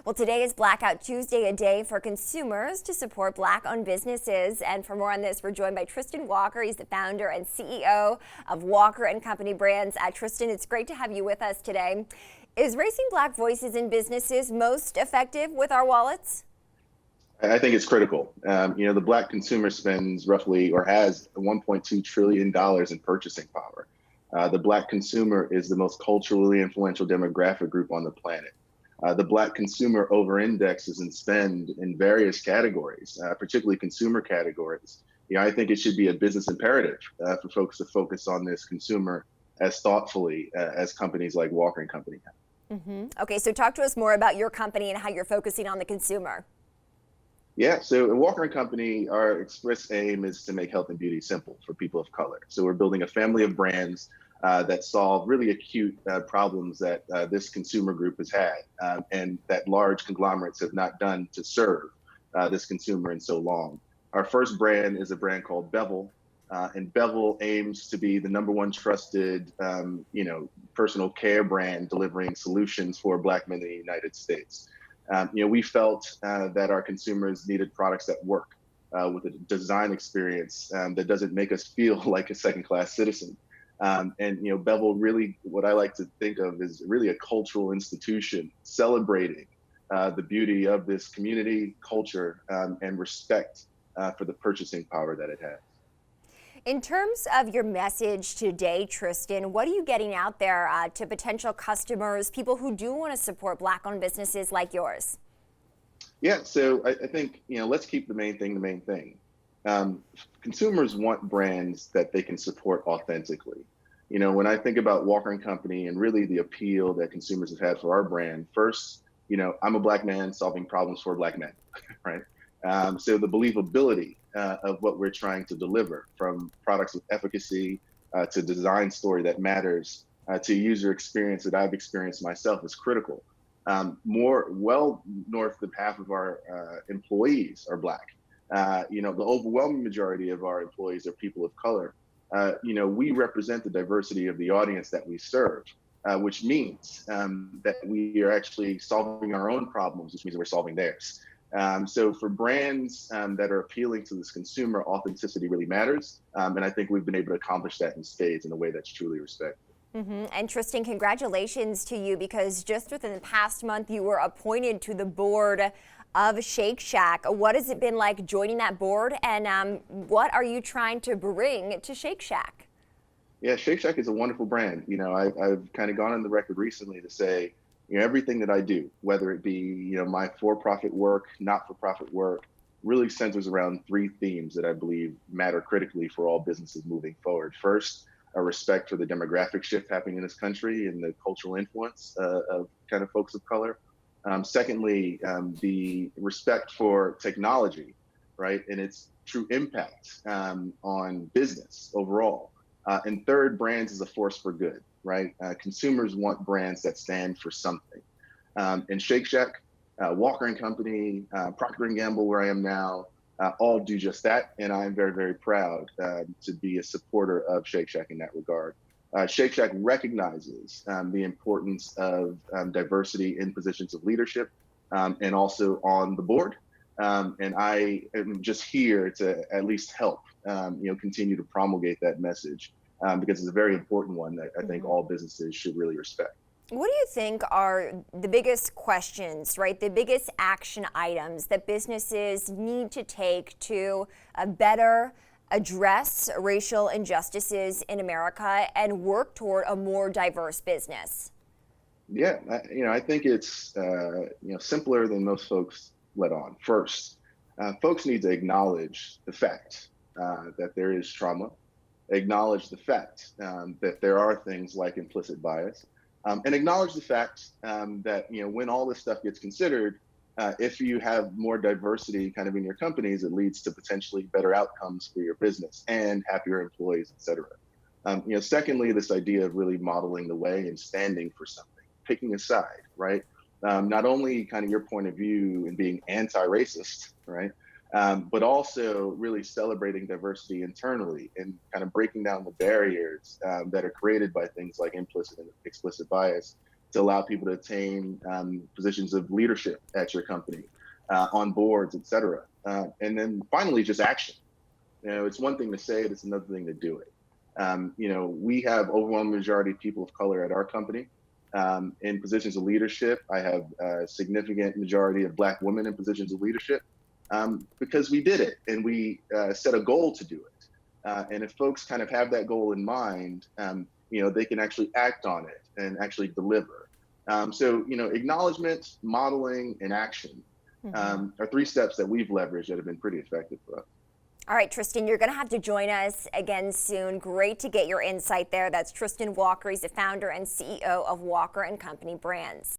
Well, today is Blackout Tuesday, a day for consumers to support Black-owned businesses. And for more on this, we're joined by Tristan Walker. He's the founder and CEO of Walker and Company Brands. Tristan, it's great to have you with us today. Is raising Black voices in businesses most effective with our wallets? I think it's critical. The Black consumer spends roughly or has $1.2 trillion in purchasing power. The Black consumer is the most culturally influential demographic group on the planet. The Black consumer over-indexes in spend in various categories, particularly consumer categories. I think it should be a business imperative for folks to focus on this consumer as thoughtfully as companies like Walker and Company have. Okay, so talk to us more about your company and how you're focusing on the consumer. Yeah, so at Walker and Company, our express aim is to make health and beauty simple for people of color. So we're building a family of brands that solve really acute problems that this consumer group has had and that large conglomerates have not done to serve this consumer in so long. Our first brand is a brand called Bevel, and Bevel aims to be the #1 trusted, personal care brand delivering solutions for Black men in the United States. We felt that our consumers needed products that work with a design experience that doesn't make us feel like a second-class citizen. Bevel really, what I like to think of is really a cultural institution celebrating the beauty of this community, culture, and respect for the purchasing power that it has. In terms of your message today, Tristan, what are you getting out there to potential customers, people who do want to support Black-owned businesses like yours? Yeah, so I think, let's keep the main thing the main thing. Consumers want brands that they can support authentically. When I think about Walker and Company and really the appeal that consumers have had for our brand, first, I'm a Black man solving problems for Black men, right? So the believability of what we're trying to deliver, from products with efficacy to design story that matters to user experience that I've experienced myself, is critical. Well north of half of our employees are Black. The overwhelming majority of our employees are people of color. We represent the diversity of the audience that we serve, which means that we are actually solving our own problems, which means we're solving theirs. So for brands that are appealing to this consumer, authenticity really matters. And I think we've been able to accomplish that in spades in a way that's truly respectful. And Tristan, congratulations to you, because just within the past month, you were appointed to the board of Shake Shack. What has it been like joining that board, and what are you trying to bring to Shake Shack? Yeah, Shake Shack is a wonderful brand. I've kind of gone on the record recently to say, everything that I do, whether it be, my for-profit work, not-for-profit work, really centers around 3 themes that I believe matter critically for all businesses moving forward. First, a respect for the demographic shift happening in this country and the cultural influence of kind of folks of color. Secondly, the respect for technology, right, and its true impact on business overall. And third, brands as a force for good, right? Consumers want brands that stand for something. And Shake Shack, Walker and Company, Procter & Gamble, where I am now, all do just that. And I'm very, very proud to be a supporter of Shake Shack in that regard. Shake Shack recognizes the importance of diversity in positions of leadership and also on the board. And I am just here to at least help, continue to promulgate that message because it's a very important one that I think all businesses should really respect. What do you think are the biggest questions, right? The biggest action items that businesses need to take to better address racial injustices in America and work toward a more diverse business? Yeah, I think it's simpler than most folks let on. First, folks need to acknowledge the fact that there is trauma, acknowledge the fact that there are things like implicit bias, and acknowledge the fact that when all this stuff gets considered, if you have more diversity kind of in your companies, it leads to potentially better outcomes for your business and happier employees, et cetera. Secondly, this idea of really modeling the way and standing for something, picking a side, right? Not only kind of your point of view and being anti-racist, right? But also really celebrating diversity internally and kind of breaking down the barriers that are created by things like implicit and explicit bias. to allow people to attain positions of leadership at your company, on boards, et cetera. And then finally, just action. It's one thing to say it, it's another thing to do it. We have overwhelming majority of people of color at our company in positions of leadership. I have a significant majority of Black women in positions of leadership because we did it and we set a goal to do it. And if folks kind of have that goal in mind, they can actually act on it and actually deliver. Acknowledgement, modeling, and action are three steps that we've leveraged that have been pretty effective for us. All right, Tristan, you're going to have to join us again soon. Great to get your insight there. That's Tristan Walker. He's the founder and CEO of Walker & Company Brands.